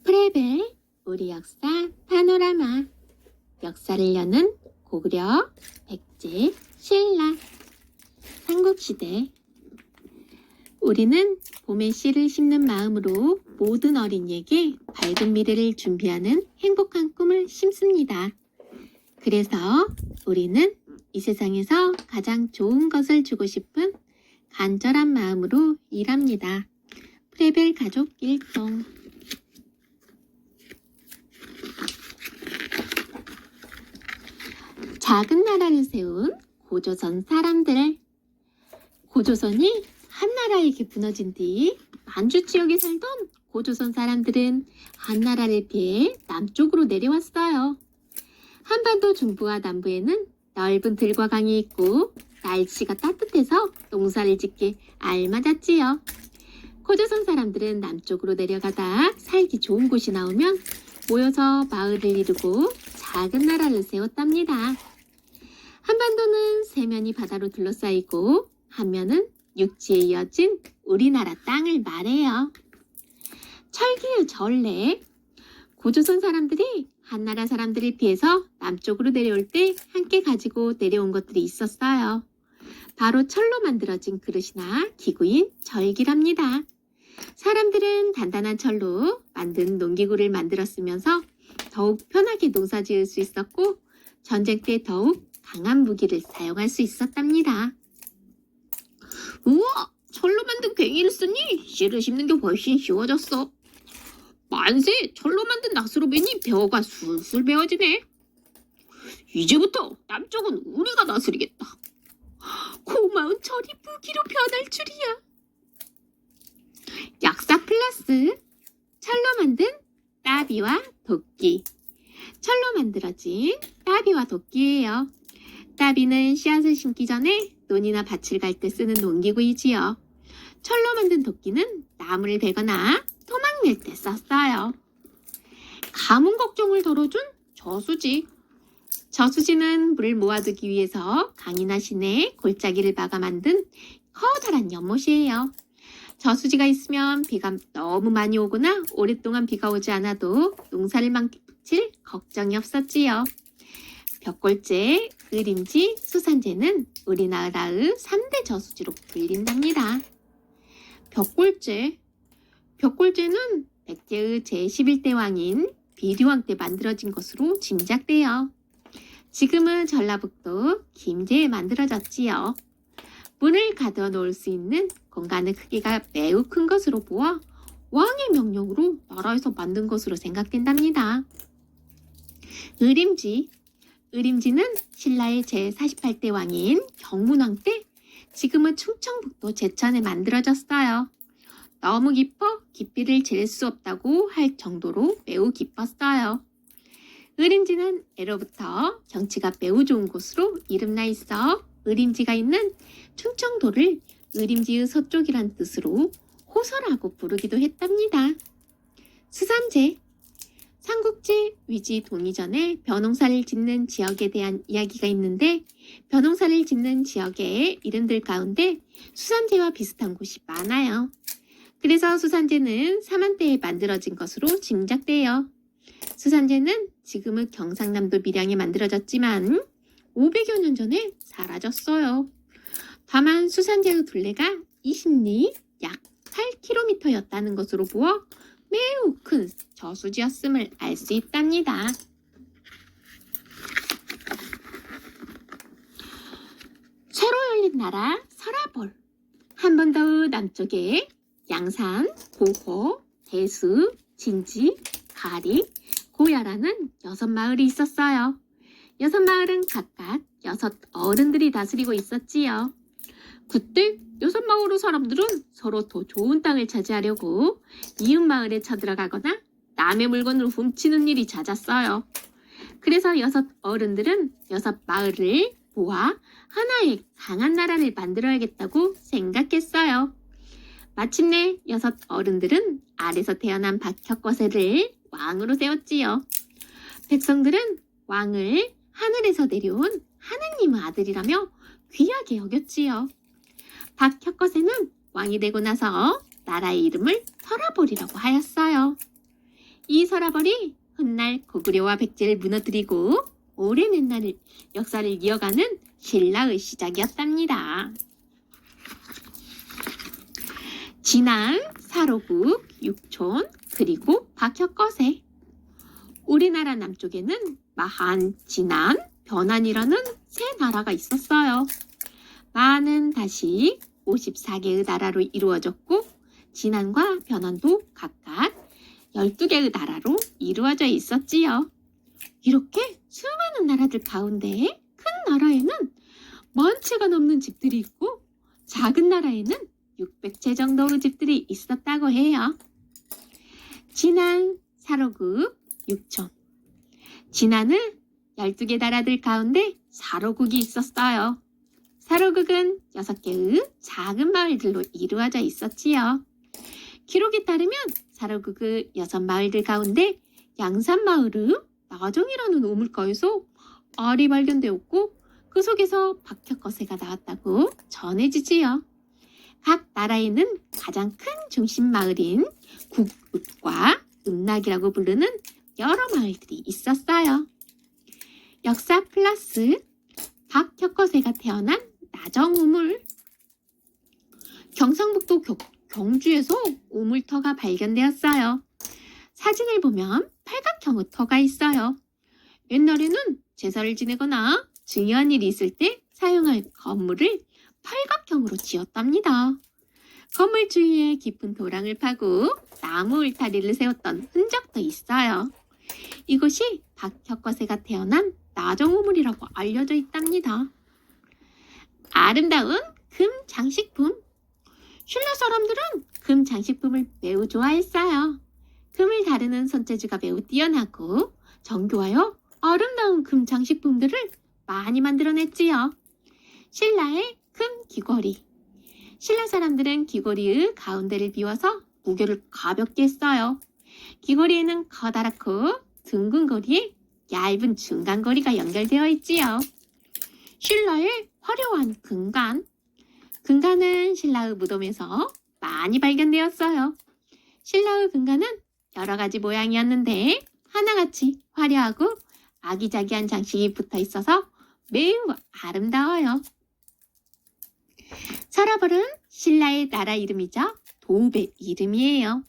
프레벨 우리 역사 파노라마. 역사를 여는 고구려, 백제, 신라. 삼국시대. 우리는 봄에 씨를 심는 마음으로 모든 어린이에게 밝은 미래를 준비하는 행복한 꿈을 심습니다. 그래서 우리는 이 세상에서 가장 좋은 것을 주고 싶은 간절한 마음으로 일합니다. 프레벨 가족 일동. 작은 나라를 세운 고조선 사람들. 고조선이 한나라에게 무너진 뒤 만주 지역에 살던 고조선 사람들은 한나라를 피해 남쪽으로 내려왔어요. 한반도 중부와 남부에는 넓은 들과 강이 있고 날씨가 따뜻해서 농사를 짓기 알맞았지요. 고조선 사람들은 남쪽으로 내려가다 살기 좋은 곳이 나오면 모여서 마을을 이루고 작은 나라를 세웠답니다. 한반도는 세면이 바다로 둘러싸이고 한면은 육지에 이어진 우리나라 땅을 말해요. 철기의 전래. 고조선 사람들이 한나라 사람들을 피해서 남쪽으로 내려올 때 함께 가지고 내려온 것들이 있었어요. 바로 철로 만들어진 그릇이나 기구인 절기랍니다. 사람들은 단단한 철로 만든 농기구를 만들어 쓰면서 더욱 편하게 농사 지을 수 있었고 전쟁 때 더욱 강한 무기를 사용할 수 있었답니다. 우와! 철로 만든 괭이를 쓰니 씨를 심는 게 훨씬 쉬워졌어. 만세! 철로 만든 낫으로 베니 벼가 술술 베어지네. 이제부터 남쪽은 우리가 다스리겠다. 고마운 철이 무기로 변할 줄이야. 역사 플러스. 철로 만든 따비와 도끼. 철로 만들어진 따비와 도끼예요. 따비는 씨앗을 심기 전에 논이나 밭을 갈 때 쓰는 농기구이지요. 철로 만든 도끼는 나무를 베거나 토막 낼 때 썼어요. 가뭄 걱정을 덜어준 저수지. 저수지는 물을 모아두기 위해서 강이나 시내에 골짜기를 막아 만든 커다란 연못이에요. 저수지가 있으면 비가 너무 많이 오거나 오랫동안 비가 오지 않아도 농사를 망칠 걱정이 없었지요. 벽골제, 을임지, 수산제는 우리나라의 3대 저수지로 불린답니다. 벽골제. 벽골제는 백제의 제11대 왕인 비류왕 때 만들어진 것으로 짐작돼요. 지금은 전라북도 김제에 만들어졌지요. 문을 가둬 놓을 수 있는 공간의 크기가 매우 큰 것으로 보아 왕의 명령으로 나라에서 만든 것으로 생각된답니다. 을임지. 을임지는 신라의 제48대 왕인 경문왕 때 지금은 충청북도 제천에 만들어졌어요. 너무 깊어 깊이를 잴 수 없다고 할 정도로 매우 깊었어요. 을임지는 예로부터 경치가 매우 좋은 곳으로 이름나 있어 을임지가 있는 충청도를 을임지의 서쪽이란 뜻으로 호서라고 부르기도 했답니다. 수산제. 삼국지 위지 동이전에 벼농사를 짓는 지역에 대한 이야기가 있는데 벼농사를 짓는 지역의 이름들 가운데 수산제와 비슷한 곳이 많아요. 그래서 수산제는 사만때에 만들어진 것으로 짐작돼요. 수산제는 지금의 경상남도 밀양에 만들어졌지만 500여 년 전에 사라졌어요. 다만 수산제의 둘레가 20리 약 8km였다는 것으로 보아 매우 큰 저수지였음을 알 수 있답니다. 새로 열린 나라 서라볼. 한반도 남쪽에 양산, 고호, 대수, 진지, 가리, 고야라는 6마을이 있었어요. 6마을은 각각 6 어른들이 다스리고 있었지요. 그때 6마을의 사람들은 서로 더 좋은 땅을 차지하려고 이웃 마을에 쳐들어가거나 남의 물건을 훔치는 일이 잦았어요. 그래서 6 어른들은 6마을을 모아 하나의 강한 나라를 만들어야겠다고 생각했어요. 마침내 6 어른들은 알에서 태어난 박혁거세를 왕으로 세웠지요. 백성들은 왕을 하늘에서 내려온 하느님의 아들이라며 귀하게 여겼지요. 박혁거세는 왕이 되고 나서 나라의 이름을 서라볼이라고 하였어요. 이 서라벌이 훗날 고구려와 백제를 무너뜨리고 오랜 옛날 역사를 이어가는 신라의 시작이었답니다. 진안, 사로국, 육촌, 그리고 박혁거세. 우리나라 남쪽에는 마한, 진안, 변안이라는 세 나라가 있었어요. 마한은 다시 54개의 나라로 이루어졌고 진안과 변안도 각각 12개의 나라로 이루어져 있었지요. 이렇게 수많은 나라들 가운데 큰 나라에는 10,000채가 넘는 집들이 있고 작은 나라에는 600채 정도의 집들이 있었다고 해요. 진안, 사로국, 육촌. 진안은 12개 나라들 가운데 사로국이 있었어요. 사로국은 6개의 작은 마을들로 이루어져 있었지요. 기록에 따르면 사로국의 6마을들 가운데 양산마을의 나정이라는 우물가에서 알이 발견되었고 그 속에서 박혁거세가 나왔다고 전해지지요. 각 나라에는 가장 큰 중심 마을인 국읍과 음락이라고 부르는 여러 마을들이 있었어요. 역사 플러스 박혁거세가 태어난 나정우물. 경상북도 경주에서 우물터가 발견되었어요. 사진을 보면 팔각형의 터가 있어요. 옛날에는 제사를 지내거나 중요한 일이 있을 때 사용할 건물을 팔각형으로 지었답니다. 건물 주위에 깊은 도랑을 파고 나무 울타리를 세웠던 흔적도 있어요. 이곳이 박혁거세가 태어난 나정우물이라고 알려져 있답니다. 아름다운 금 장식품. 신라 사람들은 금 장식품을 매우 좋아했어요. 금을 다루는 손재주가 매우 뛰어나고 정교하여 아름다운 금 장식품들을 많이 만들어냈지요. 신라의 금 귀걸이. 신라 사람들은 귀걸이의 가운데를 비워서 무게를 가볍게 했어요. 귀걸이에는 커다랗고 둥근 고리에 얇은 중간 고리가 연결되어 있지요. 신라의 화려한 금관. 금관은 신라의 무덤에서 많이 발견되었어요. 신라의 금관은 여러 가지 모양이었는데 하나같이 화려하고 아기자기한 장식이 붙어 있어서 매우 아름다워요. 서라벌은 신라의 나라 이름이자 도읍의 이름이에요.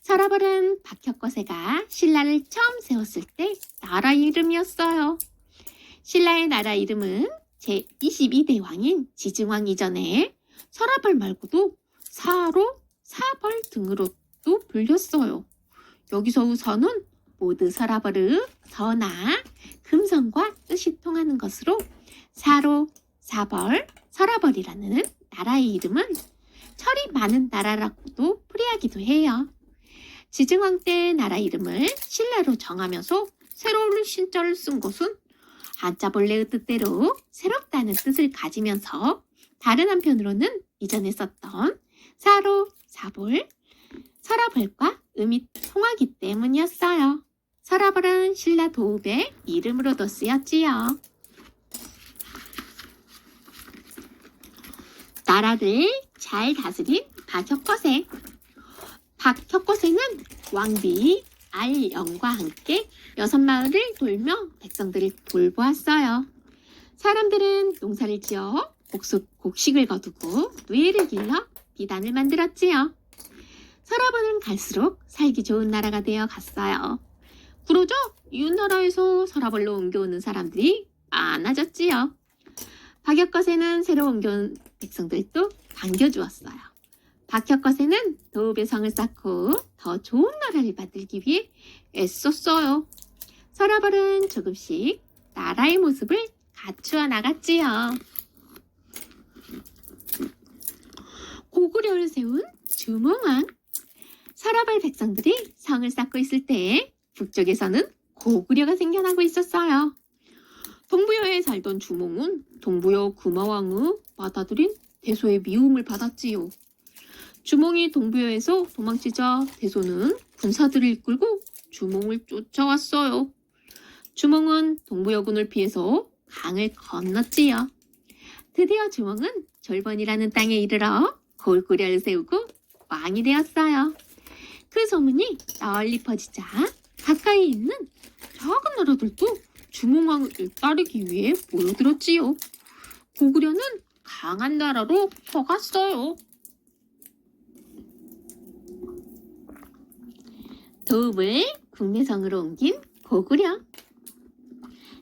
서라벌은 박혁거세가 신라를 처음 세웠을 때 나라 이름이었어요. 신라의 나라 이름은 제22대 왕인 지증왕 이전에 서라벌 말고도 사로, 사벌 등으로도 불렸어요. 여기서의 서는 모두 서라벌의 서나 금성과 뜻이 통하는 것으로 사로, 사벌, 서라벌이라는 나라의 이름은 철이 많은 나라라고도 풀이하기도 해요. 지증왕 때 나라 이름을 신라로 정하면서 새로운 신자를 쓴 것은 한자 본래의 뜻대로 새롭다는 뜻을 가지면서 다른 한편으로는 이전에 썼던 사로, 사벌, 서라벌과 음이 통하기 때문이었어요. 서라벌은 신라 도읍의 이름으로도 쓰였지요. 나라를 잘 다스린 박혁거세. 박혁거세는 왕비 알영과 함께 6마을을 돌며 백성들을 돌보았어요. 사람들은 농사를 지어 곡식을 거두고 누에를 길러 비단을 만들었지요. 서라벌은 갈수록 살기 좋은 나라가 되어 갔어요. 그러자 이웃나라에서 서라벌로 옮겨오는 사람들이 많아졌지요. 박혁거세는 새로 옮겨온 백성들도 반겨주었어요. 박혁거세는 도읍의 성을 쌓고 더 좋은 나라를 만들기 위해 애썼어요. 서라벌은 조금씩 나라의 모습을 갖추어 나갔지요. 고구려를 세운 주몽왕. 서라벌 백성들이 성을 쌓고 있을 때 북쪽에서는 고구려가 생겨나고 있었어요. 동부여에 살던 주몽은 동부여 구마왕의 받아들인 대소의 미움을 받았지요. 주몽이 동부여에서 도망치자 대소는 군사들을 이끌고 주몽을 쫓아왔어요. 주몽은 동부여군을 피해서 강을 건넜지요. 드디어 주몽은 졸본이라는 땅에 이르러 고구려를 세우고 왕이 되었어요. 그 소문이 널리 퍼지자 가까이 있는 작은 나라들도 주몽왕을 따르기 위해 모여들었지요. 고구려는 강한 나라로 커갔어요. 도읍을 국내성으로 옮긴 고구려.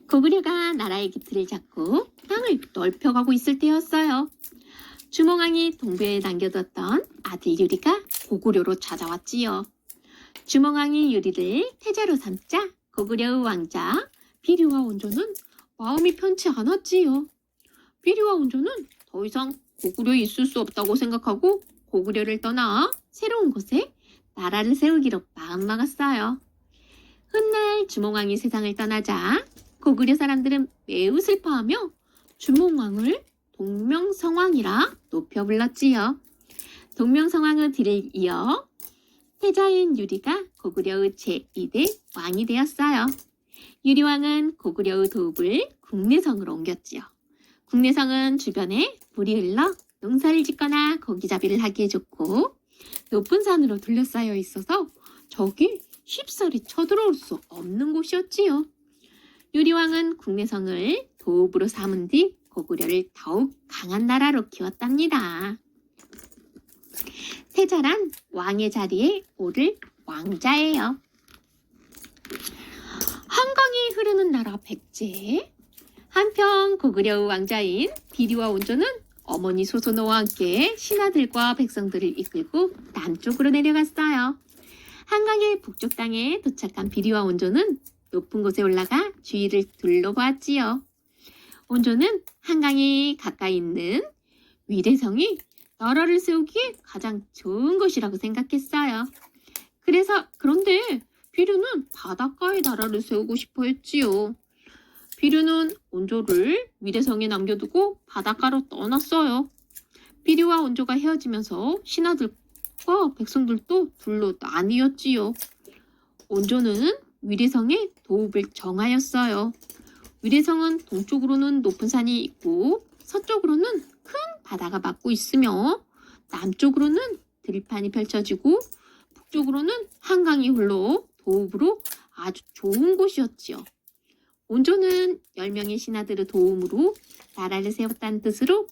고구려가 나라의 기틀을 잡고 땅을 넓혀가고 있을 때였어요. 주몽왕이 동배에 남겨뒀던 아들 유리가 고구려로 찾아왔지요. 주몽왕이 유리를 태자로 삼자 고구려의 왕자 비류와 온조는 마음이 편치 않았지요. 비류와 온조는 더 이상 고구려에 있을 수 없다고 생각하고 고구려를 떠나 새로운 곳에 나라를 세우기로 마음먹었어요. 훗날 주몽왕이 세상을 떠나자 고구려 사람들은 매우 슬퍼하며 주몽왕을 동명성왕이라 높여 불렀지요. 동명성왕의 뒤를 이어 태자인 유리가 고구려의 제2대 왕이 되었어요. 유리왕은 고구려의 도읍을 국내성으로 옮겼지요. 국내성은 주변에 물이 흘러 농사를 짓거나 고기잡이를 하기에 좋고 높은 산으로 둘러싸여 있어서 적이 쉽사리 쳐들어올 수 없는 곳이었지요. 유리왕은 국내성을 도읍으로 삼은 뒤 고구려를 더욱 강한 나라로 키웠답니다. 태자란 왕의 자리에 오를 왕자예요. 한강이 흐르는 나라 백제. 한편 고구려의 왕자인 비류와 온조는 어머니 소소노와 함께 신하들과 백성들을 이끌고 남쪽으로 내려갔어요. 한강의 북쪽 땅에 도착한 비류와 온조는 높은 곳에 올라가 주위를 둘러보았지요. 온조는 한강이 가까이 있는 위례성이 나라를 세우기에 가장 좋은 곳이라고 생각했어요. 그런데 비류는 바닷가에 나라를 세우고 싶어 했지요. 비류는 온조를 위례성에 남겨두고 바닷가로 떠났어요. 비류와 온조가 헤어지면서 신하들과 백성들도 둘로 나뉘었지요. 온조는 위례성에 도읍을 정하였어요. 위례성은 동쪽으로는 높은 산이 있고 서쪽으로는 큰 바다가 막고 있으며 남쪽으로는 들판이 펼쳐지고 북쪽으로는 한강이 흘러 도읍으로 아주 좋은 곳이었지요. 온조는 10명의 신하들의 도움으로 나라를 세웠다는 뜻으로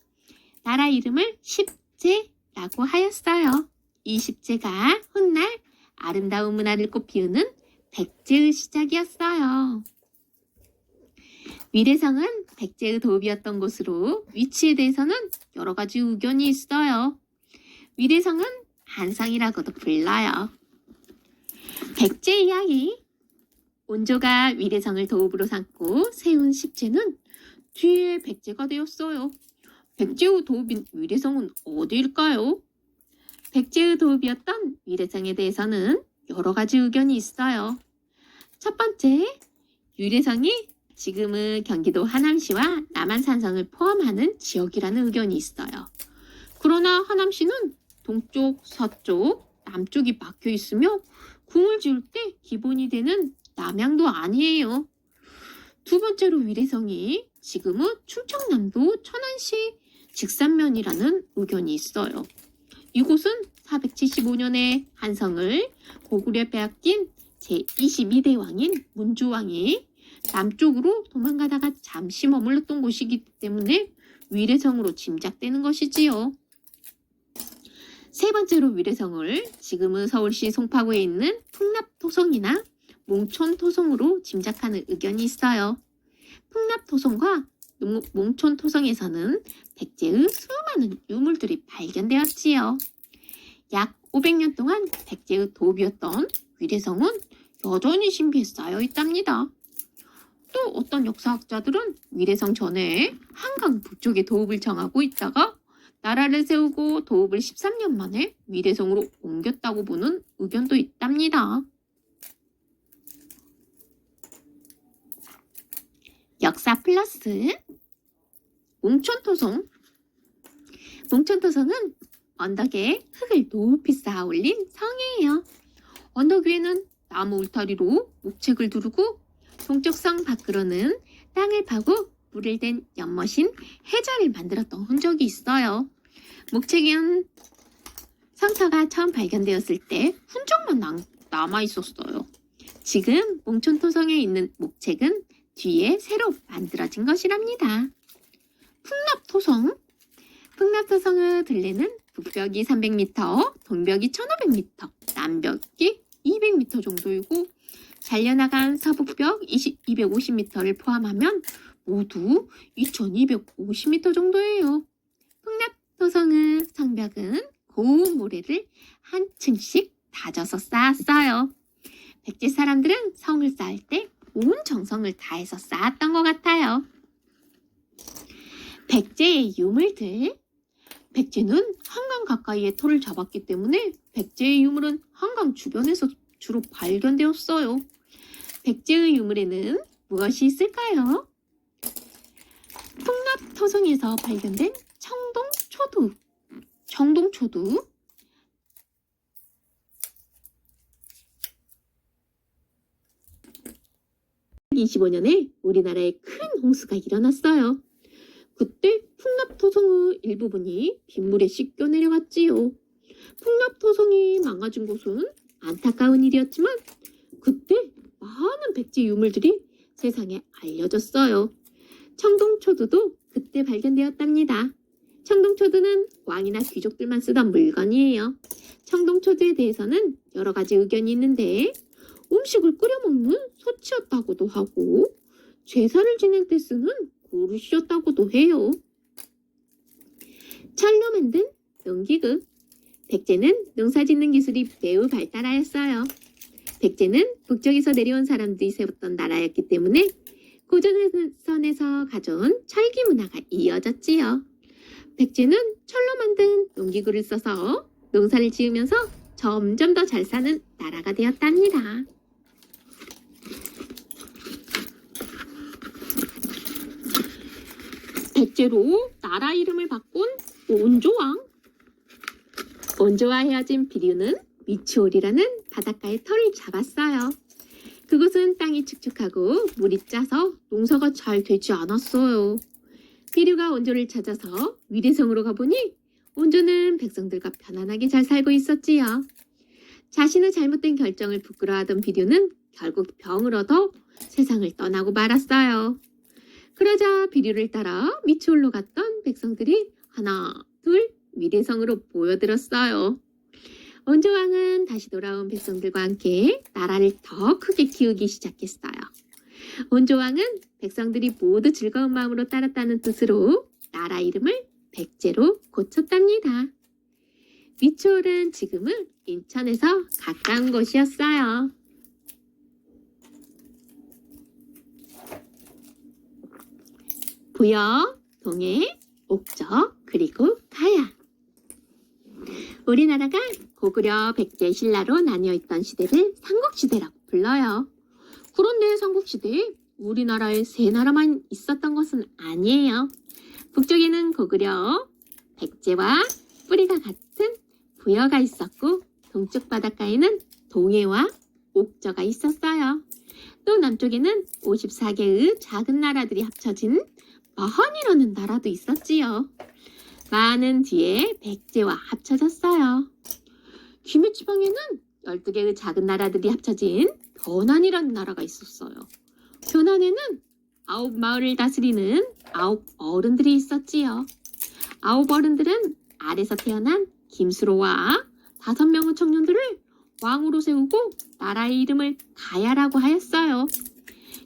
나라 이름을 십제라고 하였어요. 이 십제가 훗날 아름다운 문화를 꽃피우는 백제의 시작이었어요. 위례성은 백제의 도읍이었던 곳으로 위치에 대해서는 여러 가지 의견이 있어요. 위례성은 한성이라고도 불러요. 백제 이야기. 온조가 위례성을 도읍으로 삼고 세운 십제는 뒤에 백제가 되었어요. 백제의 도읍인 위례성은 어디일까요? 백제의 도읍이었던 위례성에 대해서는 여러 가지 의견이 있어요. 첫 번째, 위례성이 지금의 경기도 하남시와 남한산성을 포함하는 지역이라는 의견이 있어요. 그러나 하남시는 동쪽, 서쪽, 남쪽이 막혀 있으며 궁을 지을 때 기본이 되는 남향도 아니에요. 두 번째로 위례성이 지금의 충청남도 천안시 직산면이라는 의견이 있어요. 이곳은 475년에 한성을 고구려 빼앗긴 제22대 왕인 문주왕이 남쪽으로 도망가다가 잠시 머물렀던 곳이기 때문에 위례성으로 짐작되는 것이지요. 세 번째로 위례성을 지금의 서울시 송파구에 있는 풍납토성이나 몽촌토성으로 짐작하는 의견이 있어요. 풍납토성과 몽촌토성에서는 백제의 수많은 유물들이 발견되었지요. 약 500년 동안 백제의 도읍이었던 위례성은 여전히 신비에 쌓여 있답니다. 또 어떤 역사학자들은 위례성 전에 한강 북쪽에 도읍을 정하고 있다가 나라를 세우고 도읍을 13년 만에 위례성으로 옮겼다고 보는 의견도 있답니다. 역사 플러스 몽촌토성. 몽촌토성은 언덕에 흙을 높이 쌓아 올린 성이에요. 언덕 위에는 나무 울타리로 목책을 두르고 동쪽 성 밖으로는 땅을 파고 물을 댄 연못인 해자를 만들었던 흔적이 있어요. 목책은 성서가 처음 발견되었을 때 흔적만 남아 있었어요. 지금 몽촌토성에 있는 목책은 뒤에 새로 만들어진 것이랍니다. 풍납토성. 풍납토성의 둘레는 북벽이 300m, 동벽이 1500m, 남벽이 200m 정도이고 잘려나간 서북벽 250m를 포함하면 모두 2250m 정도예요. 풍납토성의 성벽은 고운 모래를 한 층씩 다져서 쌓았어요. 백제 사람들은 성을 쌓을 때 온 정성을 다해서 쌓았던 것 같아요. 백제의 유물들. 백제는 한강 가까이에 터를 잡았기 때문에 백제의 유물은 한강 주변에서 주로 발견되었어요. 백제의 유물에는 무엇이 있을까요? 풍납토성에서 발견된 청동초두. 청동초두. 25년에 우리나라에 큰 홍수가 일어났어요. 그때 풍납토성의 일부분이 빗물에 씻겨 내려갔지요. 풍납토성이 망가진 곳은 안타까운 일이었지만 그때 많은 백제 유물들이 세상에 알려졌어요. 청동초두도 그때 발견되었답니다. 청동초두는 왕이나 귀족들만 쓰던 물건이에요. 청동초두에 대해서는 여러 가지 의견이 있는데 음식을 끓여 먹는 소치였다고도 하고 제사를 지낼 때 쓰는 그릇이었다고도 해요. 철로 만든 농기구. 백제는 농사짓는 기술이 매우 발달하였어요. 백제는 북쪽에서 내려온 사람들이 세웠던 나라였기 때문에 고조선에서 가져온 철기 문화가 이어졌지요. 백제는 철로 만든 농기구를 써서 농사를 지으면서 점점 더 잘 사는 나라가 되었답니다. 백제로 나라 이름을 바꾼 온조왕. 온조와 헤어진 비류는 미추홀이라는 바닷가의 터를 잡았어요. 그곳은 땅이 축축하고 물이 짜서 농사가 잘 되지 않았어요. 비류가 온조를 찾아서 위례성으로 가보니 온조는 백성들과 편안하게 잘 살고 있었지요. 자신의 잘못된 결정을 부끄러워하던 비류는 결국 병을 얻어 세상을 떠나고 말았어요. 그러자 비류를 따라 미추홀로 갔던 백성들이 하나, 둘 위례성으로 모여들었어요. 온조왕은 다시 돌아온 백성들과 함께 나라를 더 크게 키우기 시작했어요. 온조왕은 백성들이 모두 즐거운 마음으로 따랐다는 뜻으로 나라 이름을 백제로 고쳤답니다. 미추홀은 지금은 인천에서 가까운 곳이었어요. 부여, 동해, 옥저, 그리고 가야. 우리나라가 고구려 백제 신라로 나뉘어 있던 시대를 삼국시대라고 불러요. 그런데 삼국시대에 우리나라에 세 나라만 있었던 것은 아니에요. 북쪽에는 고구려, 백제와 뿌리가 같은 부여가 있었고 동쪽 바닷가에는 동해와 옥저가 있었어요. 또 남쪽에는 54개의 작은 나라들이 합쳐진 마한이라는 나라도 있었지요. 마한은 뒤에 백제와 합쳐졌어요. 김해 지방에는 12개의 작은 나라들이 합쳐진 변한이라는 나라가 있었어요. 변한에는 9마을을 다스리는 9 어른들이 있었지요. 9 어른들은 알에서 태어난 김수로와 5명의 청년들을 왕으로 세우고 나라의 이름을 가야라고 하였어요.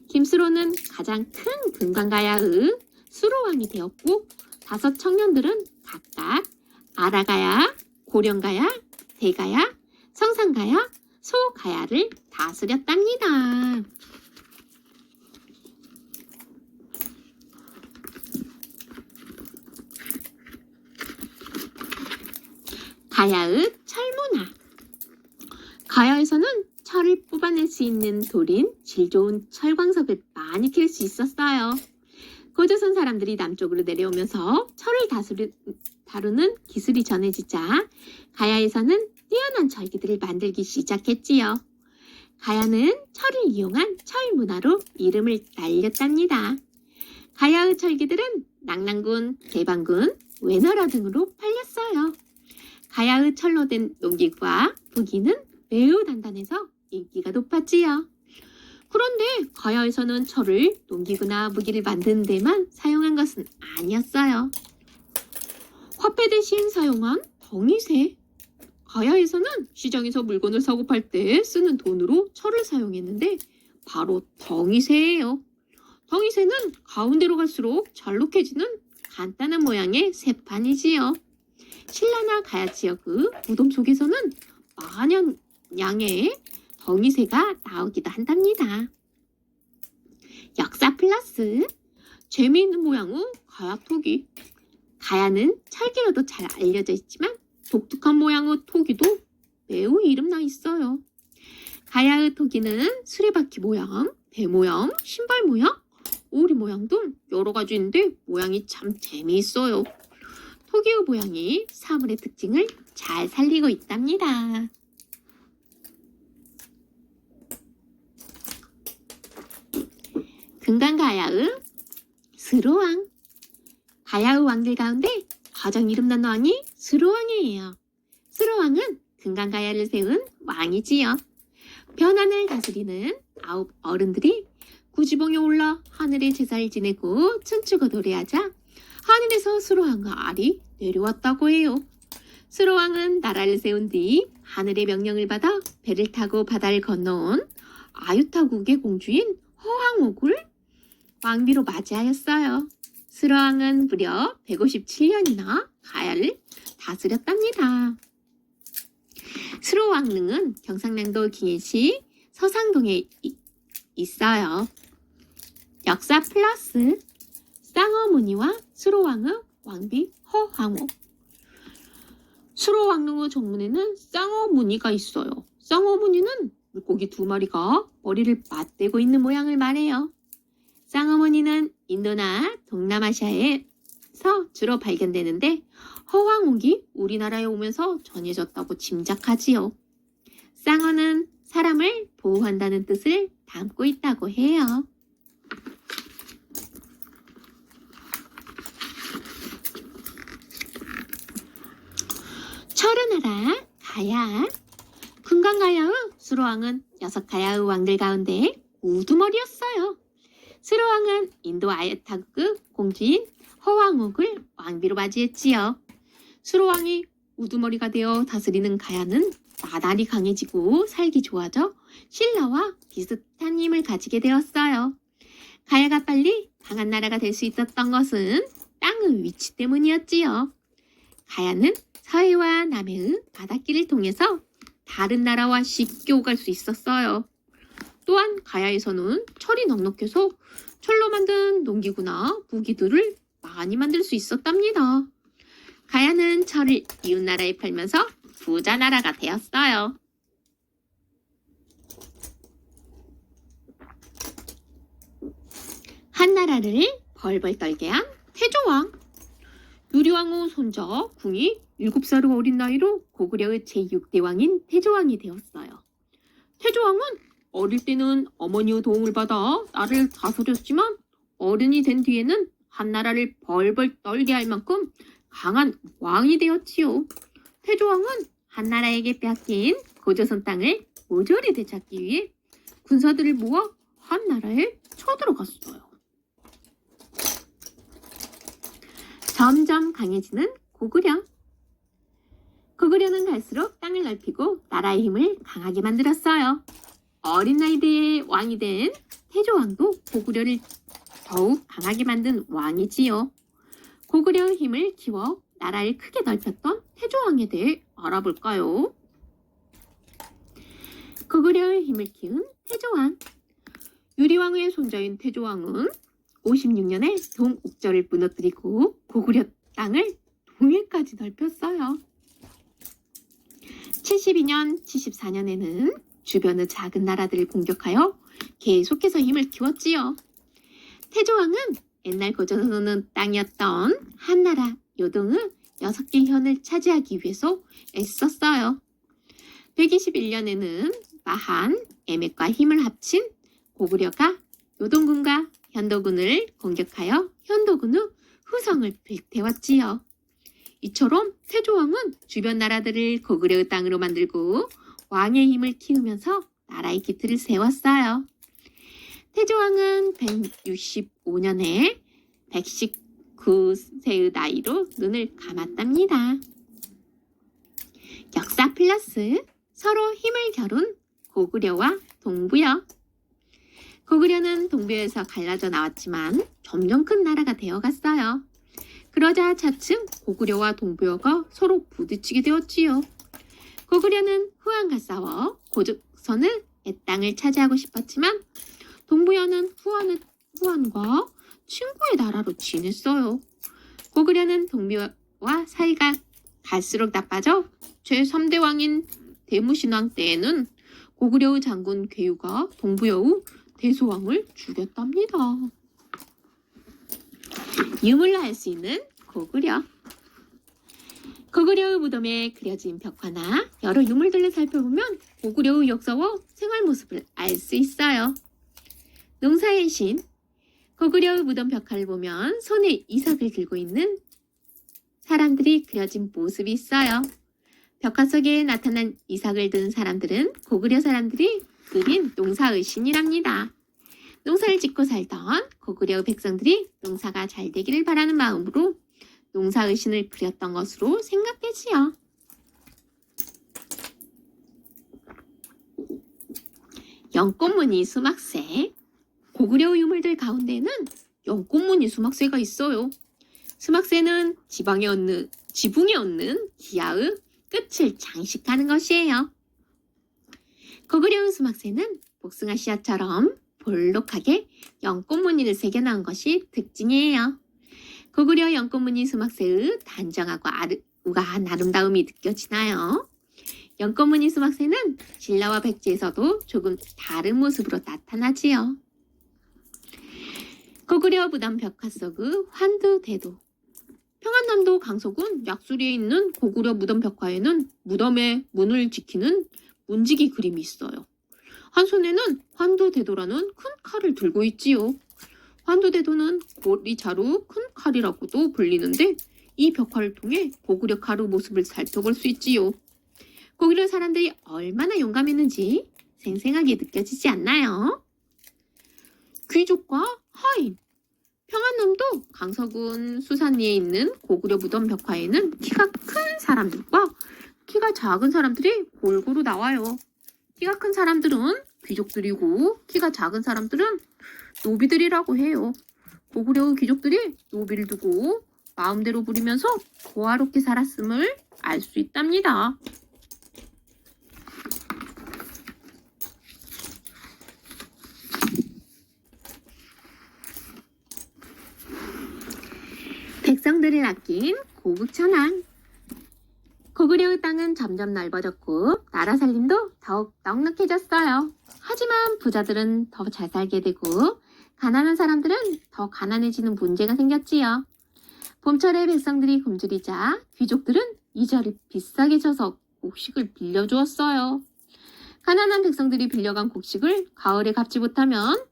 김수로는 가장 큰 금강가야의 수로왕이 되었고 5 청년들은 각각 아라가야, 고령가야, 대가야, 성산가야, 소가야를 다스렸답니다. 가야의 철문화. 가야에서는 철을 뽑아낼 수 있는 돌인 질 좋은 철광석을 많이 캘 수 있었어요. 고조선 사람들이 남쪽으로 내려오면서 철을 다루는 기술이 전해지자 가야에서는 뛰어난 철기들을 만들기 시작했지요. 가야는 철을 이용한 철문화로 이름을 날렸답니다. 가야의 철기들은 낙랑군, 대방군, 외나라 등으로 팔렸어요. 가야의 철로 된 농기구와 부기는 매우 단단해서 인기가 높았지요. 그런데 가야에서는 철을 농기구나 무기를 만드는 데만 사용한 것은 아니었어요. 화폐 대신 사용한 덩이새. 가야에서는 시장에서 물건을 사고 팔 때 쓰는 돈으로 철을 사용했는데 바로 덩이새예요. 덩이새는 가운데로 갈수록 잘록해지는 간단한 모양의 새판이지요. 신라나 가야 지역의 무덤 속에서는 많은 양의 덩이새가 나오기도 한답니다. 역사 플러스 재미있는 모양의 가야 토기. 가야는 철기로도 잘 알려져 있지만 독특한 모양의 토기도 매우 이름나 있어요. 가야의 토기는 수레바퀴 모양, 배 모양, 신발 모양, 오리 모양 등 여러 가지인데 모양이 참 재미있어요. 토기의 모양이 사물의 특징을 잘 살리고 있답니다. 금강가야의 스로왕. 가야의 왕들 가운데 가장 이름난 왕이 스로왕이에요. 스로왕은 금강가야를 세운 왕이지요. 변환을 다스리는 9 어른들이 구지봉에 올라 하늘의 제사를 지내고 춤추고 노래하자 하늘에서 스로왕과 알이 내려왔다고 해요. 스로왕은 나라를 세운 뒤 하늘의 명령을 받아 배를 타고 바다를 건너온 아유타국의 공주인 허황옥을 왕비로 맞이하였어요. 스로왕은 무려 157년이나 가야를 다스렸답니다. 스로왕릉은 경상남도 김해시 서상동에 있어요. 역사 플러스 쌍어무늬와 스로왕의 왕비 허황옥. 스로왕릉의 정문에는 쌍어무늬가 있어요. 쌍어무늬는 물고기 2마리가 머리를 맞대고 있는 모양을 말해요. 쌍어무늬는 인도나 동남아시아에서 주로 발견되는데 허황옥이 우리나라에 오면서 전해졌다고 짐작하지요. 쌍어는 사람을 보호한다는 뜻을 담고 있다고 해요. 철의 나라 가야. 금강가야의 수로왕은 6가야의 왕들 가운데 우두머리였어요. 수로왕은 인도 아유타국 공주인 허황옥을 왕비로 맞이했지요. 수로왕이 우두머리가 되어 다스리는 가야는 나날이 강해지고 살기 좋아져 신라와 비슷한 힘을 가지게 되었어요. 가야가 빨리 강한 나라가 될 수 있었던 것은 땅의 위치 때문이었지요. 가야는 서해와 남해의 바닷길을 통해서 다른 나라와 쉽게 오갈 수 있었어요. 또한 가야에서는 철이 넉넉해서 철로 만든 농기구나 무기들을 많이 만들 수 있었답니다. 가야는 철을 이웃나라에 팔면서 부자 나라가 되었어요. 한나라를 벌벌 떨게 한 태조왕. 유리왕후 손자 궁이 7살의 어린 나이로 고구려의 제6대 왕인 태조왕이 되었어요. 태조왕은 어릴 때는 어머니의 도움을 받아 나라를 다스렸지만 어른이 된 뒤에는 한나라를 벌벌 떨게 할 만큼 강한 왕이 되었지요. 태조왕은 한나라에게 빼앗긴 고조선 땅을 모조리 되찾기 위해 군사들을 모아 한나라에 쳐들어갔어요. 점점 강해지는 고구려. 고구려는 갈수록 땅을 넓히고 나라의 힘을 강하게 만들었어요. 어린 나이에 왕이 된 태조왕도 고구려를 더욱 강하게 만든 왕이지요. 고구려의 힘을 키워 나라를 크게 넓혔던 태조왕에 대해 알아볼까요? 고구려의 힘을 키운 태조왕. 유리왕의 손자인 태조왕은 56년에 동옥절을 무너뜨리고 고구려 땅을 동해까지 넓혔어요. 72년, 74년에는 주변의 작은 나라들을 공격하여 계속해서 힘을 키웠지요. 태조왕은 옛날 고조선의 땅이었던 한나라, 요동의 6개 현을 차지하기 위해서 애썼어요. 121년에는 마한, 애맥과 힘을 합친 고구려가 요동군과 현도군을 공격하여 현도군의 후성을 불태웠지요. 이처럼 태조왕은 주변 나라들을 고구려의 땅으로 만들고 왕의 힘을 키우면서 나라의 기틀을 세웠어요. 태조왕은 165년에 119세의 나이로 눈을 감았답니다. 역사 플러스 서로 힘을 겨룬 고구려와 동부여. 고구려는 동부에서 갈라져 나왔지만 점점 큰 나라가 되어갔어요. 그러자 차츰 고구려와 동부여가 서로 부딪히게 되었지요. 고구려는 후한과 싸워 고조선의 땅을 차지하고 싶었지만 동부여는 후한과 친구의 나라로 지냈어요. 고구려는 동부여와 사이가 갈수록 나빠져 제3대 왕인 대무신왕 때에는 고구려의 장군 괴유가 동부여의 대소왕을 죽였답니다. 유물로 할 수 있는 고구려. 고구려의 무덤에 그려진 벽화나 여러 유물들을 살펴보면 고구려의 역사와 생활 모습을 알 수 있어요. 농사의 신. 고구려의 무덤 벽화를 보면 손에 이삭을 들고 있는 사람들이 그려진 모습이 있어요. 벽화 속에 나타난 이삭을 든 사람들은 고구려 사람들이 그린 농사의 신이랍니다. 농사를 짓고 살던 고구려 백성들이 농사가 잘 되기를 바라는 마음으로 농사의 신을 그렸던 것으로 생각되지요. 연꽃무늬 수막새. 고구려 유물들 가운데는 연꽃무늬 수막새가 있어요. 수막새는 지붕에 얹는 기아의 끝을 장식하는 것이에요. 고구려의 수막새는 복숭아 씨앗처럼 볼록하게 연꽃무늬를 새겨넣은 것이 특징이에요. 고구려 연꽃무늬 수막새의 단정하고 우아한 아름다움이 느껴지나요? 연꽃무늬 수막새는 신라와 백제에서도 조금 다른 모습으로 나타나지요. 고구려 무덤 벽화 속의 환두대도. 평안남도 강서군 약수리에 있는 고구려 무덤 벽화에는 무덤의 문을 지키는 문지기 그림이 있어요. 한 손에는 환두대도라는 큰 칼을 들고 있지요. 환두대도는 고리자루 큰 칼이라고도 불리는데 이 벽화를 통해 고구려 칼의 모습을 살펴볼 수 있지요. 고구려 사람들이 얼마나 용감했는지 생생하게 느껴지지 않나요? 귀족과 하인. 평안남도 강서군 수산리에 있는 고구려 무덤 벽화에는 키가 큰 사람들과 키가 작은 사람들이 골고루 나와요. 키가 큰 사람들은 귀족들이고 키가 작은 사람들은 노비들이라고 해요. 고구려의 귀족들이 노비를 두고 마음대로 부리면서 고아롭게 살았음을 알 수 있답니다. 백성들을 아낀 고국천왕. 고구려의 땅은 점점 넓어졌고 나라 살림도 더욱 넉넉해졌어요. 하지만 부자들은 더 잘 살게 되고 가난한 사람들은 더 가난해지는 문제가 생겼지요. 봄철에 백성들이 굶주리자 귀족들은 이자를 비싸게 줘서 곡식을 빌려주었어요. 가난한 백성들이 빌려간 곡식을 가을에 갚지 못하면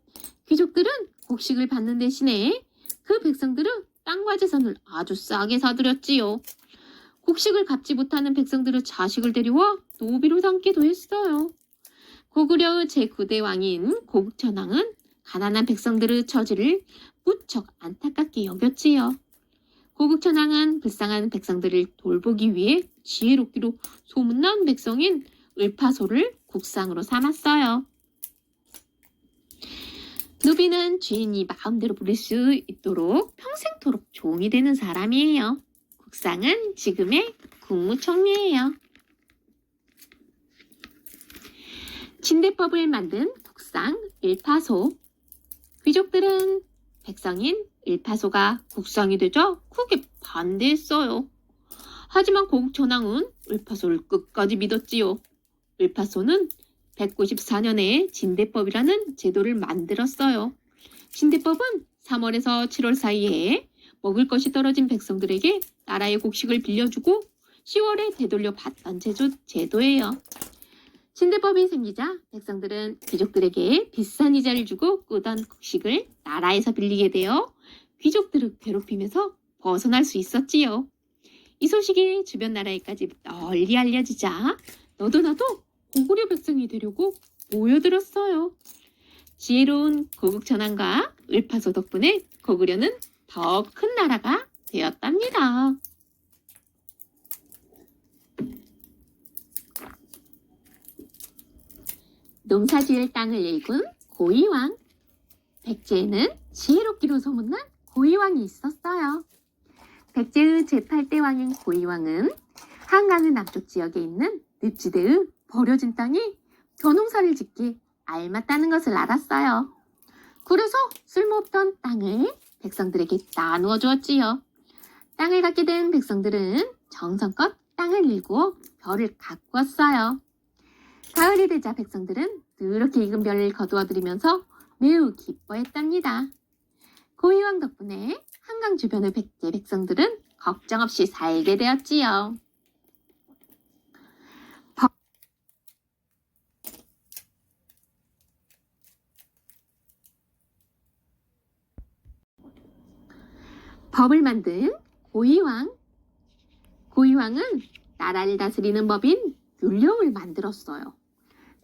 귀족들은 곡식을 받는 대신에 그 백성들은 땅과 재산을 아주 싸게 사들였지요. 곡식을 갚지 못하는 백성들의 자식을 데려와 노비로 삼기도 했어요. 고구려의 제9대 왕인 고국천왕은 가난한 백성들의 처지를 무척 안타깝게 여겼지요. 고국천왕은 불쌍한 백성들을 돌보기 위해 지혜롭기로 소문난 백성인 을파소를 국상으로 삼았어요. 노비는 주인이 마음대로 부릴 수 있도록 평생토록 종이 되는 사람이에요. 국상은 지금의 국무총리예요. 진대법을 만든 국상 을파소. 귀족들은 백성인 을파소가 국상이 되자 크게 반대했어요. 하지만 고국천왕은 을파소를 끝까지 믿었지요. 을파소는 194년에 진대법이라는 제도를 만들었어요. 진대법은 3월에서 7월 사이에 먹을 것이 떨어진 백성들에게 나라의 곡식을 빌려주고 10월에 되돌려 받던 제도예요. 진대법이 생기자 백성들은 귀족들에게 비싼 이자를 주고 꾸던 곡식을 나라에서 빌리게 되어 귀족들을 괴롭히면서 벗어날 수 있었지요. 이 소식이 주변 나라에까지 널리 알려지자 너도 나도 고구려 백성이 되려고 모여들었어요. 지혜로운 고국천왕과 을파소 덕분에 고구려는 더 큰 나라가 되었답니다. 농사지을 땅을 일군 고이왕. 백제에는 지혜롭기로 소문난 고이왕이 있었어요. 백제의 제8대 왕인 고이왕은 한강의 남쪽 지역에 있는 늪지대의 버려진 땅이 벼농사를 짓기 알맞다는 것을 알았어요. 그래서 쓸모없던 땅을 백성들에게 나누어 주었지요. 땅을 갖게 된 백성들은 정성껏 땅을 일구어 벼를 가꾸었어요. 가을이 되자 백성들은 그렇게 익은 벼를 거두어 들이면서 매우 기뻐했답니다. 고이왕 덕분에 한강 주변의 백제 백성들은 걱정 없이 살게 되었지요. 법을 만든 고이왕. 고이왕은 나라를 다스리는 법인 율령을 만들었어요.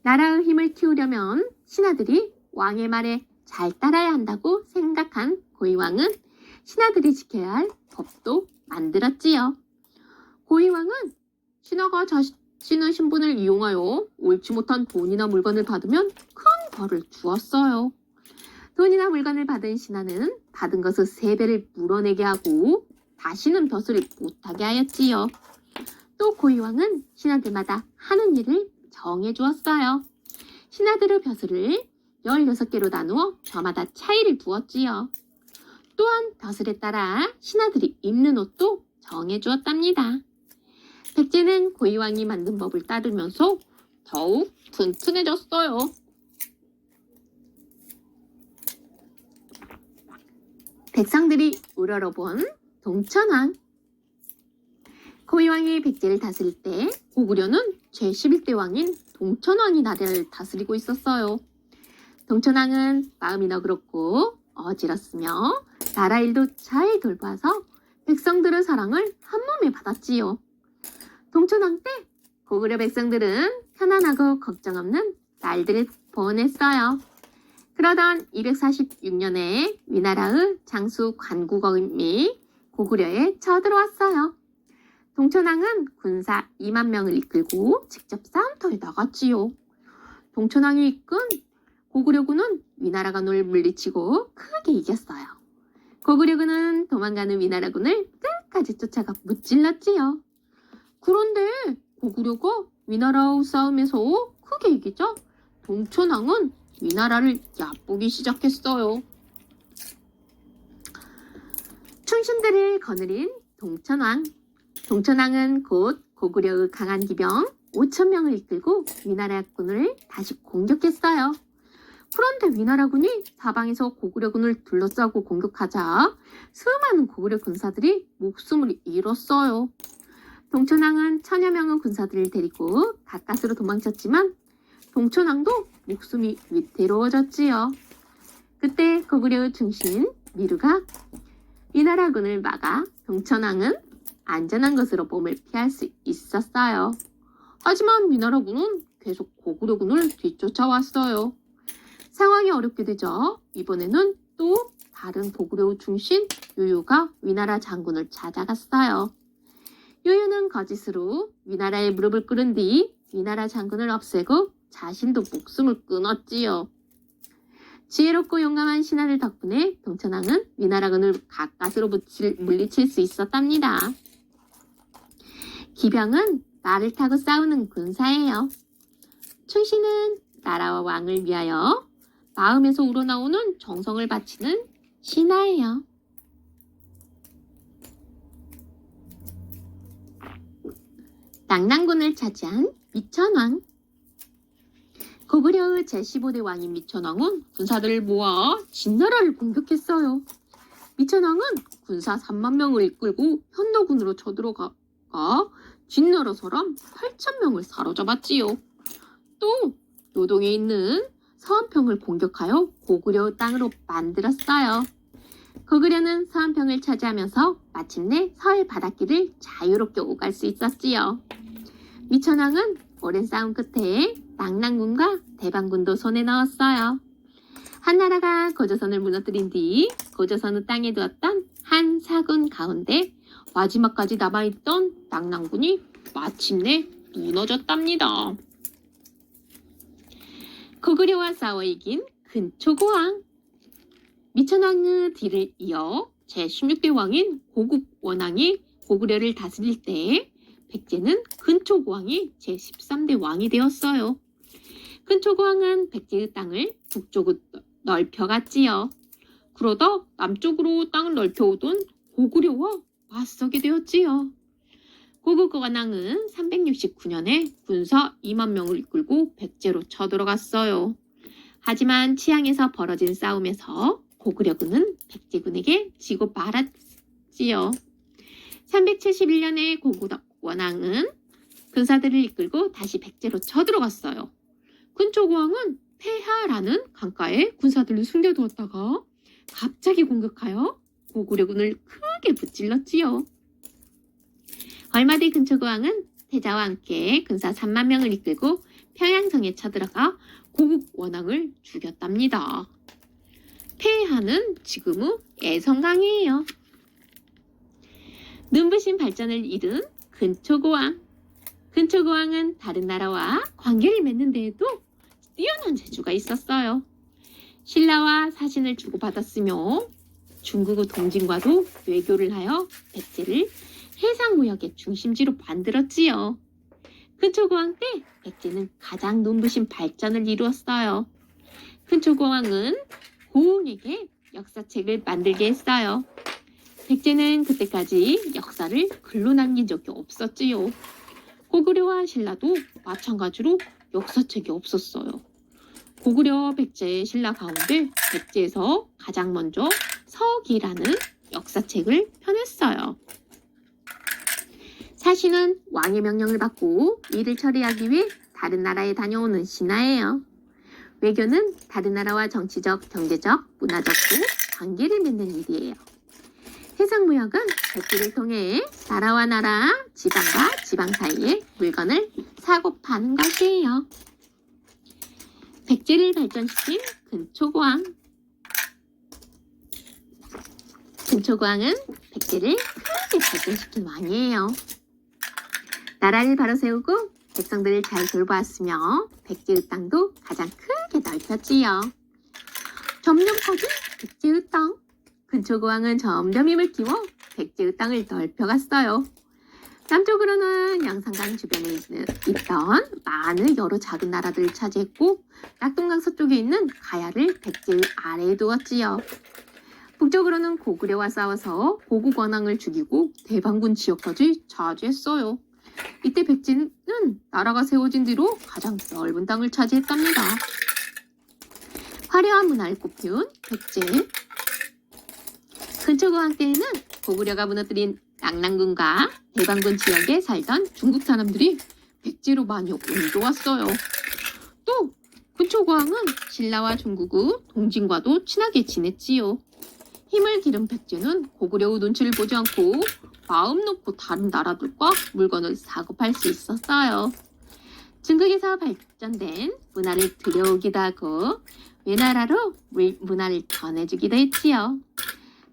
나라의 힘을 키우려면 신하들이 왕의 말에 잘 따라야 한다고 생각한 고이왕은 신하들이 지켜야 할 법도 만들었지요. 고이왕은 신하가 자신의 신분을 이용하여 옳지 못한 돈이나 물건을 받으면 큰 벌을 주었어요. 돈이나 물건을 받은 신하는 받은 것의 3배를 물어내게 하고 다시는 벼슬을 못하게 하였지요. 또 고이왕은 신하들마다 하는 일을 정해주었어요. 신하들의 벼슬을 16개로 나누어 저마다 차이를 두었지요. 또한 벼슬에 따라 신하들이 입는 옷도 정해주었답니다. 백제는 고이왕이 만든 법을 따르면서 더욱 튼튼해졌어요. 백성들이 우러러본 동천왕. 고이왕이 백제를 다스릴 때 고구려는 제11대 왕인 동천왕이 나라를 다스리고 있었어요. 동천왕은 마음이 너그럽고 어지럽으며 나라 일도 잘 돌봐서 백성들의 사랑을 한몸에 받았지요. 동천왕 때 고구려 백성들은 편안하고 걱정 없는 날들을 보냈어요. 그러던 246년에 위나라의 장수 관국어임이 고구려에 쳐들어왔어요. 동천왕은 군사 2만 명을 이끌고 직접 싸움터에 나갔지요. 동천왕이 이끈 고구려군은 위나라군을 물리치고 크게 이겼어요. 고구려군은 도망가는 위나라군을 끝까지 쫓아가 무찔렀지요. 그런데 고구려가 위나라와 싸움에서 크게 이기자 동천왕은 위나라를 얕보기 시작했어요. 충신들을 거느린 동천왕. 동천왕은 곧 고구려의 강한 기병 5,000명을 이끌고 위나라군을 다시 공격했어요. 그런데 위나라군이 사방에서 고구려군을 둘러싸고 공격하자 수많은 고구려 군사들이 목숨을 잃었어요. 동천왕은 1000여 명의 군사들을 데리고 가까스로 도망쳤지만 동천왕도 목숨이 위태로워졌지요. 그때 고구려의 중신 미루가 위나라군을 막아 동천왕은 안전한 곳으로 몸을 피할 수 있었어요. 하지만 위나라군은 계속 고구려군을 뒤쫓아왔어요. 상황이 어렵게 되자 이번에는 또 다른 고구려의 중신 유유가 위나라 장군을 찾아갔어요. 유유는 거짓으로 위나라의 무릎을 꿇은 뒤 위나라 장군을 없애고 자신도 목숨을 끊었지요. 지혜롭고 용감한 신하들 덕분에 동천왕은 위나라군을 가까스로 물리칠 수 있었답니다. 기병은 말을 타고 싸우는 군사예요. 충신은 나라와 왕을 위하여 마음에서 우러나오는 정성을 바치는 신하예요. 낙랑군을 차지한 미천왕. 고구려의 제15대 왕인 미천왕은 군사들을 모아 진나라를 공격했어요. 미천왕은 군사 3만 명을 이끌고 현노군으로 쳐들어가 진나라 사람 8,000명을 사로잡았지요. 또 노동에 있는 서안평을 공격하여 고구려의 땅으로 만들었어요. 고구려는 서안평을 차지하면서 마침내 서해 바닷길을 자유롭게 오갈 수 있었지요. 미천왕은 오랜 싸움 끝에 낙랑군과 대방군도 손에 넣었어요. 한나라가 고조선을 무너뜨린 뒤 고조선을 땅에 두었던 한 사군 가운데 마지막까지 남아있던 낙랑군이 마침내 무너졌답니다. 고구려와 싸워 이긴 근초고왕. 미천왕의 뒤를 이어 제16대 왕인 고국원왕이 고구려를 다스릴 때 백제는 근초고왕이 제13대 왕이 되었어요. 근초고왕은 백제의 땅을 북쪽으로 넓혀갔지요. 그러다 남쪽으로 땅을 넓혀오던 고구려와 맞서게 되었지요. 고국원왕은 369년에 군사 2만 명을 이끌고 백제로 쳐들어갔어요. 하지만 치양에서 벌어진 싸움에서 고구려군은 백제군에게 지고 말았지요. 371년에 고국원왕은 군사들을 이끌고 다시 백제로 쳐들어갔어요. 근초고왕은 폐하라는 강가에 군사들을 숨겨두었다가 갑자기 공격하여 고구려군을 크게 무찔렀지요. 얼마 뒤 근초고왕은 태자와 함께 군사 3만 명을 이끌고 평양성에 쳐들어가 고국원왕을 죽였답니다. 폐하는 지금의 애성강이에요. 눈부신 발전을 이룬 근초고왕. 근초고왕은 다른 나라와 관계를 맺는 데에도 뛰어난 재주가 있었어요. 신라와 사신을 주고받았으며 중국의 동진과도 외교를 하여 백제를 해상무역의 중심지로 만들었지요. 근초고왕 때 백제는 가장 눈부신 발전을 이루었어요. 근초고왕은 고흥에게 역사책을 만들게 했어요. 백제는 그때까지 역사를 글로 남긴 적이 없었지요. 고구려와 신라도 마찬가지로 역사책이 없었어요. 고구려, 백제, 신라 가운데 백제에서 가장 먼저 서기라는 역사책을 펴냈어요. 사신은 왕의 명령을 받고 일을 처리하기 위해 다른 나라에 다녀오는 신하예요. 외교는 다른 나라와 정치적, 경제적, 문화적으로 관계를 맺는 일이에요. 해상무역은 백제를 통해 나라와 나라, 지방과 지방 사이에 물건을 사고 파는 것이에요. 백제를 발전시킨 근초고왕. 근초고왕은 백제를 크게 발전시킨 왕이에요. 나라를 바로 세우고 백성들을 잘 돌보았으며 백제의 땅도 가장 크게 넓혔지요. 점점 커진 백제의 땅. 근초고왕은 점점 힘을 키워 백제의 땅을 넓혀갔어요. 남쪽으로는 양산강 주변에 있던 많은 여러 작은 나라들을 차지했고 낙동강 서쪽에 있는 가야를 백제의 아래에 두었지요. 북쪽으로는 고구려와 싸워서 고국원왕을 죽이고 대방군 지역까지 차지했어요. 이때 백제는 나라가 세워진 뒤로 가장 넓은 땅을 차지했답니다. 화려한 문화를 꽃피운 백제. 근초고왕 때에는 고구려가 무너뜨린 낙랑군과 대방군 지역에 살던 중국 사람들이 백제로 많이 옮겨왔어요. 또 근초고왕은 신라와 중국의 동진과도 친하게 지냈지요. 힘을 기른 백제는 고구려의 눈치를 보지 않고 마음 놓고 다른 나라들과 물건을 사고 팔 수 있었어요. 중국에서 발전된 문화를 들여오기도 하고 외나라로 문화를 전해주기도 했지요.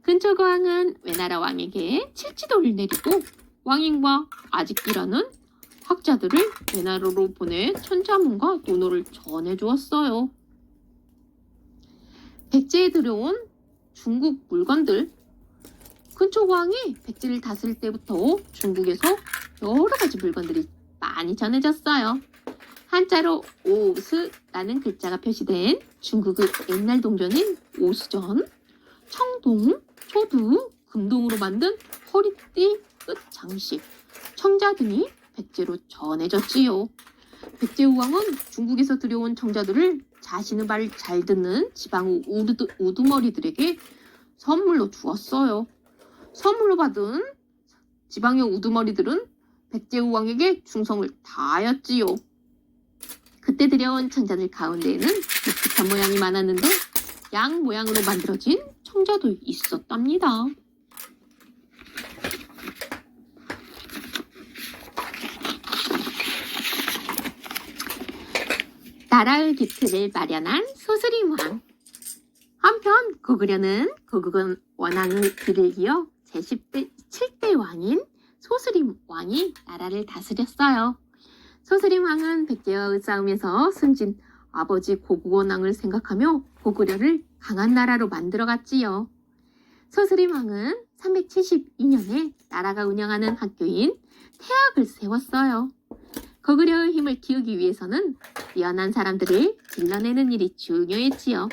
근초고왕은 외나라 왕에게 칠지도를 내리고 왕인과 아직기라는 학자들을 외나라로 보내 천자문과 논어를 전해주었어요. 백제에 들여온 중국 물건들. 근초고왕이 백제를 다스릴 때부터 중국에서 여러 가지 물건들이 많이 전해졌어요. 한자로 오스라는 글자가 표시된 중국의 옛날 동전인 오수전, 청동, 초두, 금동으로 만든 허리띠 끝 장식, 청자 등이 백제로 전해졌지요. 백제 우왕은 중국에서 들여온 청자들을 자신의 말을 잘 듣는 지방의 우두머리들에게 선물로 주었어요. 선물로 받은 지방의 우두머리들은 백제 우왕에게 충성을 다하였지요. 그때 들여온 청자들 가운데에는 독특한 모양이 많았는데 양 모양으로 만들어진 성자도 있었답니다. 나라의 기틀을 마련한 소스림왕. 한편 고구려는 고국은 원왕의 뒤를 이어 제7대 왕인 소스림 왕이 나라를 다스렸어요. 소스림 왕은 백제와의 싸움에서 승진 아버지 고국원왕을 생각하며 고구려를 강한 나라로 만들어갔지요. 소스림 왕은 372년에 나라가 운영하는 학교인 태학을 세웠어요. 고구려의 힘을 키우기 위해서는 뛰어난 사람들을 길러내는 일이 중요했지요.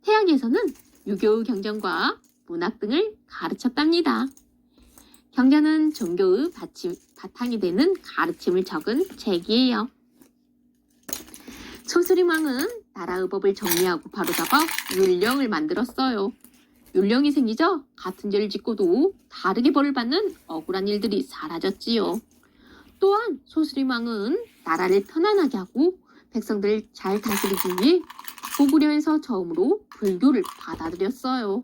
태학에서는 유교 경전과 문학 등을 가르쳤답니다. 경전은 종교의 바탕이 되는 가르침을 적은 책이에요. 소스림 왕은 나라의 법을 정리하고 바로잡아 율령을 만들었어요. 율령이 생기자 같은 죄를 짓고도 다르게 벌을 받는 억울한 일들이 사라졌지요. 또한 소스림 왕은 나라를 편안하게 하고 백성들을 잘 다스리기 위해 고구려에서 처음으로 불교를 받아들였어요.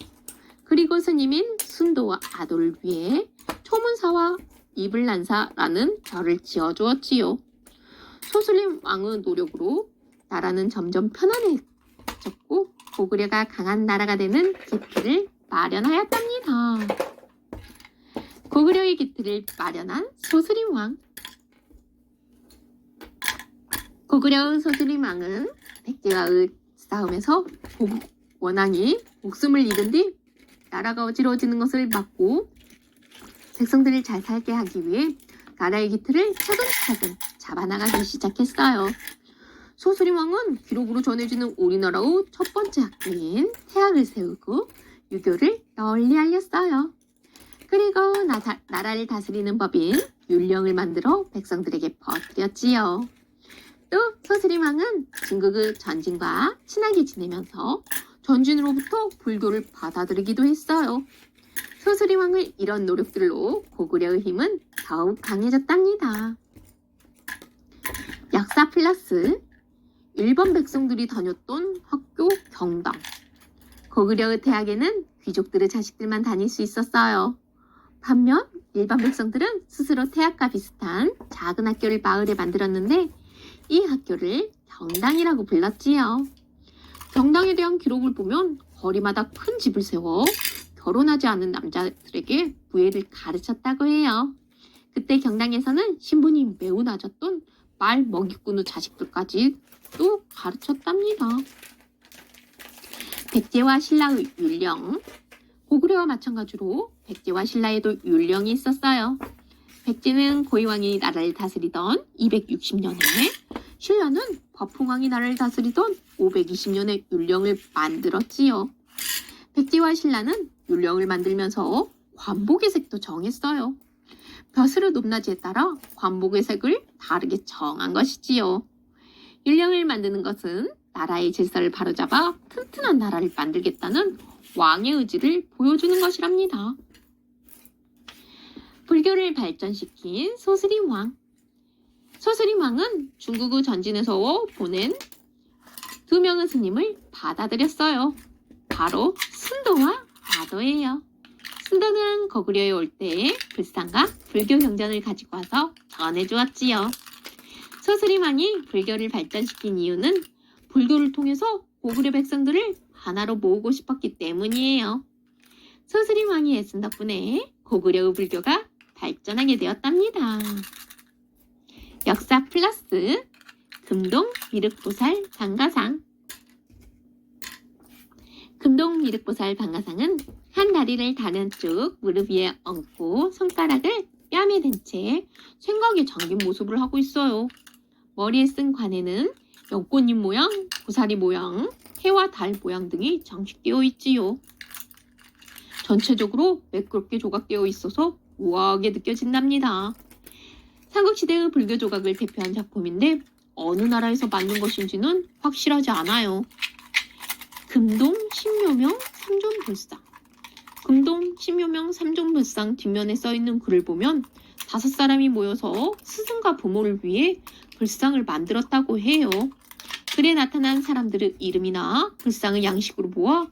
그리고 스님인 순도와 아도를 위해 초문사와 이불난사라는 절을 지어주었지요. 소스림 왕의 노력으로 나라는 점점 편안해졌고 고구려가 강한 나라가 되는 기틀을 마련하였답니다. 고구려의 기틀을 마련한 소스림 왕. 고구려의 소스림 왕은 백제와의 싸움에서 원왕이 목숨을 잃은 뒤 나라가 어지러워지는 것을 막고 백성들을 잘 살게 하기 위해 나라의 기틀을 차근차근 잡아나가기 시작했어요. 소스림 왕은 기록으로 전해지는 우리나라의 첫 번째 학교인 태학을 세우고 유교를 널리 알렸어요. 그리고 나라를 다스리는 법인 율령을 만들어 백성들에게 퍼뜨렸지요. 또 소스림 왕은 중국의 전진과 친하게 지내면서 전진으로부터 불교를 받아들이기도 했어요. 소스림 왕의 이런 노력들로 고구려의 힘은 더욱 강해졌답니다. 역사 플러스 일반 백성들이 다녔던 학교 경당. 고구려의 태학에는 귀족들의 자식들만 다닐 수 있었어요. 반면 일반 백성들은 스스로 태학과 비슷한 작은 학교를 마을에 만들었는데 이 학교를 경당이라고 불렀지요. 경당에 대한 기록을 보면 거리마다 큰 집을 세워 결혼하지 않은 남자들에게 부회를 가르쳤다고 해요. 그때 경당에서는 신분이 매우 낮았던 말 먹이꾼의 자식들까지 또 가르쳤답니다. 백제와 신라의 율령. 고구려와 마찬가지로 백제와 신라에도 율령이 있었어요. 백제는 고이왕이 나라를 다스리던 260년에 신라는 법흥왕이 나라를 다스리던 520년에 율령을 만들었지요. 백제와 신라는 율령을 만들면서 관복의 색도 정했어요. 벼슬의 높낮이에 따라 관복의 색을 다르게 정한 것이지요. 율령을 만드는 것은 나라의 질서를 바로잡아 튼튼한 나라를 만들겠다는 왕의 의지를 보여주는 것이랍니다. 불교를 발전시킨 소스림 왕. 소스림 왕은 중국의 전진에서 보낸 2명의 스님을 받아들였어요. 바로 순도와 아도예요. 순도는 고구려에 올 때 불상과 불교 경전을 가지고 와서 전해주었지요. 소스림 왕이 불교를 발전시킨 이유는 불교를 통해서 고구려 백성들을 하나로 모으고 싶었기 때문이에요. 소스림 왕이 애쓴 덕분에 고구려의 불교가 발전하게 되었답니다. 역사 플러스 금동 미륵보살 방가상. 금동 미륵보살 방가상은 한 다리를 다른 쪽 무릎 위에 얹고 손가락을 뺨에 댄 채 생각에 잠긴 모습을 하고 있어요. 머리에 쓴 관에는 연꽃잎 모양, 고사리 모양, 해와 달 모양 등이 장식되어 있지요. 전체적으로 매끄럽게 조각되어 있어서 우아하게 느껴진답니다. 삼국시대의 불교 조각을 대표한 작품인데 어느 나라에서 만든 것인지는 확실하지 않아요. 금동 신묘명 삼존불상. 금동 신묘명 삼존불상 뒷면에 써있는 글을 보면 5사람이 모여서 스승과 부모를 위해 불상을 만들었다고 해요. 글에 나타난 사람들의 이름이나 불상을 양식으로 모아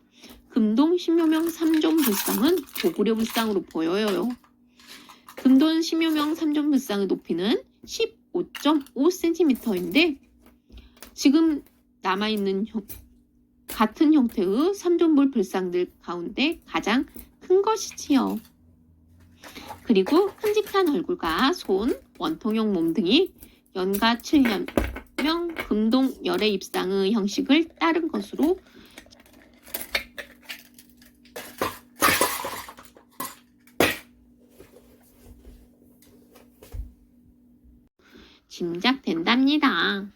금동 신묘명 3종 불상은 고구려 불상으로 보여요. 금동 신묘명 3종 불상의 높이는 15.5cm인데 지금 남아있는 같은 형태의 3종불 불상들 가운데 가장 큰 것이지요. 그리고 큼직한 얼굴과 손, 원통형 몸 등이 연가 7년 금동 열애 입상의 형식을 따른 것으로 짐작된답니다.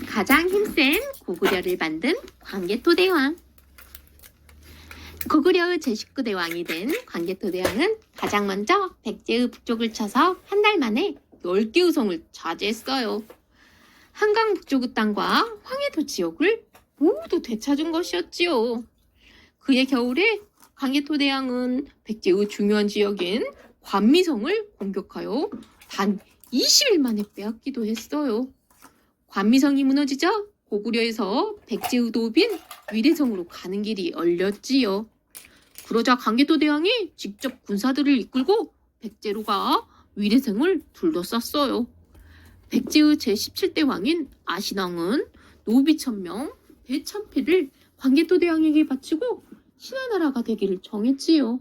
가장 힘센 고구려를 만든 광개토대왕. 고구려의 제19대 왕이 된 광개토대왕은 가장 먼저 백제의 북쪽을 쳐서 한 달 만에 10개의 성을 차지했어요. 한강 북쪽의 땅과 황해도 지역을 모두 되찾은 것이었지요. 그의 겨울에 광개토대왕은 백제의 중요한 지역인 관미성을 공격하여 단 20일 만에 빼앗기도 했어요. 관미성이 무너지자 고구려에서 백제의 도읍인 위례성으로 가는 길이 열렸지요. 그러자 광개토대왕이 직접 군사들을 이끌고 백제로가 위례성을 둘러쌌어요. 백제의 제17대 왕인 아신왕은 노비 1000명, 배 1000피를 광개토대왕에게 바치고 신하나라가 되기를 정했지요.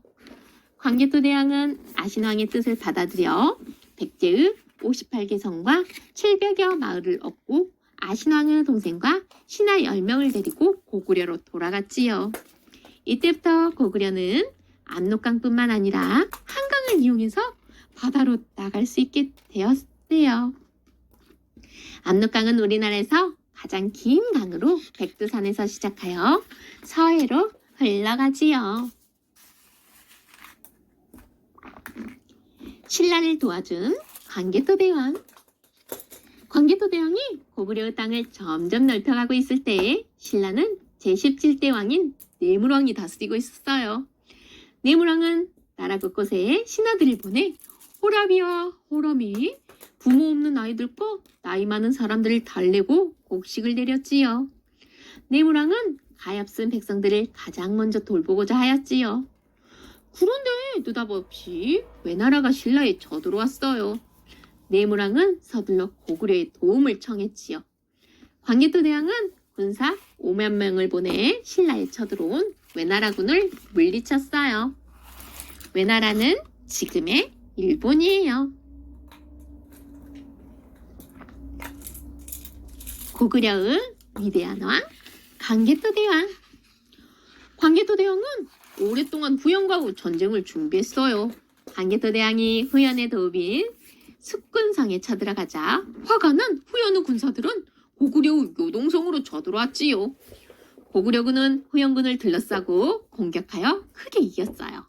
광개토대왕은 아신왕의 뜻을 받아들여 백제의 58개 성과 700여 마을을 얻고 아신왕의 동생과 신하 10명을 데리고 고구려로 돌아갔지요. 이때부터 고구려는 압록강뿐만 아니라 한강을 이용해서 바다로 나갈 수 있게 되었대요. 압록강은 우리나라에서 가장 긴 강으로 백두산에서 시작하여 서해로 흘러가지요. 신라를 도와준 광개토대왕. 광개토대왕이 고구려의 땅을 점점 넓혀가고 있을 때 신라는 제17대 왕인 내물왕이 다스리고 있었어요. 내물왕은 나라 곳곳에 신하들을 보내 호라비와 호럼이 부모 없는 아이들과 나이 많은 사람들을 달래고 곡식을 내렸지요. 내물왕은 가엾은 백성들을 가장 먼저 돌보고자 하였지요. 그런데 느닷없이 외나라가 신라에 쳐들어왔어요. 내물왕은 서둘러 고구려의 도움을 청했지요. 광개토대왕은 군사 5만 명을 보내 신라에 쳐들어온 외나라군을 물리쳤어요. 외나라는 지금의 일본이에요. 고구려의 위대한 왕 광개토대왕. 광개토대왕은 오랫동안 후연과 전쟁을 준비했어요. 광개토대왕이 후연의 도읍인 숙군성에 쳐들어가자 화가 난 후연의 군사들은 고구려의 요동성으로 쳐들어왔지요. 고구려군은 후연군을 둘러싸고 공격하여 크게 이겼어요.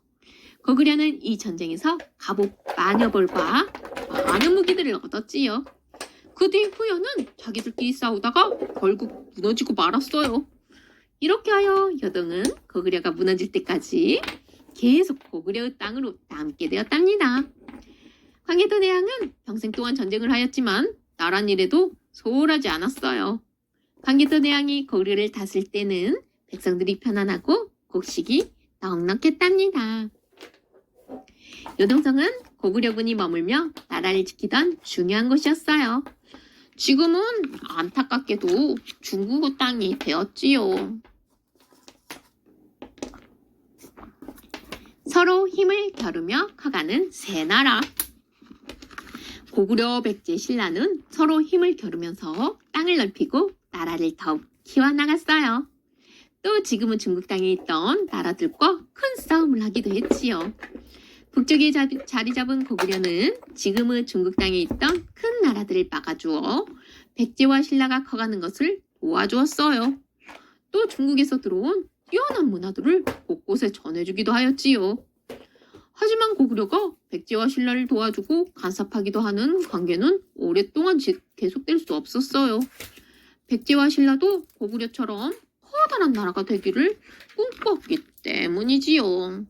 고구려는 이 전쟁에서 갑옷 만여 벌과 많은 무기들을 얻었지요. 그 뒤 후연은 자기들끼리 싸우다가 결국 무너지고 말았어요. 이렇게 하여 여동은 고구려가 무너질 때까지 계속 고구려의 땅으로 남게 되었답니다. 광개토대왕은 평생 동안 전쟁을 하였지만 나란 일에도 소홀하지 않았어요. 광개토대왕이 고구려를 다스릴 때는 백성들이 편안하고 곡식이 넉넉했답니다. 요동성은 고구려군이 머물며 나라를 지키던 중요한 곳이었어요. 지금은 안타깝게도 중국의 땅이 되었지요. 서로 힘을 겨루며 커가는 세 나라. 고구려, 백제, 신라는 서로 힘을 겨루면서 땅을 넓히고 나라를 더욱 키워나갔어요. 또 지금은 중국 땅에 있던 나라들과 큰 싸움을 하기도 했지요. 북쪽에 자리 잡은 고구려는 지금의 중국 땅에 있던 큰 나라들을 막아주어 백제와 신라가 커가는 것을 도와주었어요. 또 중국에서 들어온 뛰어난 문화들을 곳곳에 전해주기도 하였지요. 하지만 고구려가 백제와 신라를 도와주고 간섭하기도 하는 관계는 오랫동안 계속될 수 없었어요. 백제와 신라도 고구려처럼 커다란 나라가 되기를 꿈꿨기 때문이지요.